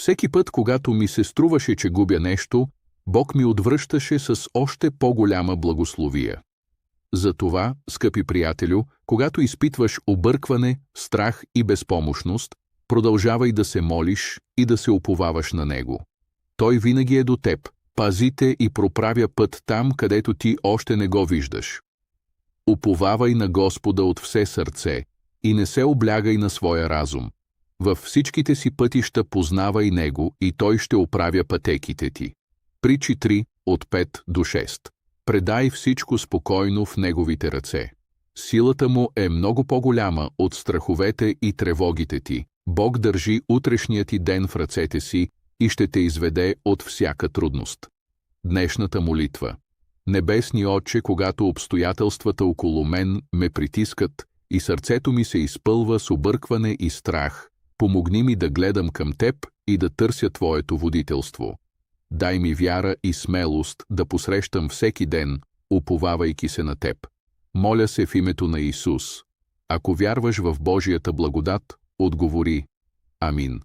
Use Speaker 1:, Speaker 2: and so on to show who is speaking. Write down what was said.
Speaker 1: Всеки път, когато ми се струваше, че губя нещо, Бог ми отвръщаше с още по-голяма благословия. Затова, скъпи приятелю, когато изпитваш объркване, страх и безпомощност, продължавай да се молиш и да се уповаваш на Него. Той винаги е до теб, пазите и проправя път там, където ти още не го виждаш. Уповавай на Господа от все сърце и не се облягай на своя разум. Във всичките си пътища познавай Него и Той ще оправя пътеките ти. Притчи 3, от 5 до 6. Предай всичко спокойно в Неговите ръце. Силата Му е много по-голяма от страховете и тревогите ти. Бог държи утрешния ти ден в ръцете си и ще те изведе от всяка трудност. Днешната молитва. Небесни Отче, когато обстоятелствата около мен ме притискат и сърцето ми се изпълва с объркване и страх, помогни ми да гледам към Теб и да търся Твоето водителство. Дай ми вяра и смелост да посрещам всеки ден, уповавайки се на Теб. Моля се в името на Исус. Ако вярваш в Божията благодат, отговори: Амин.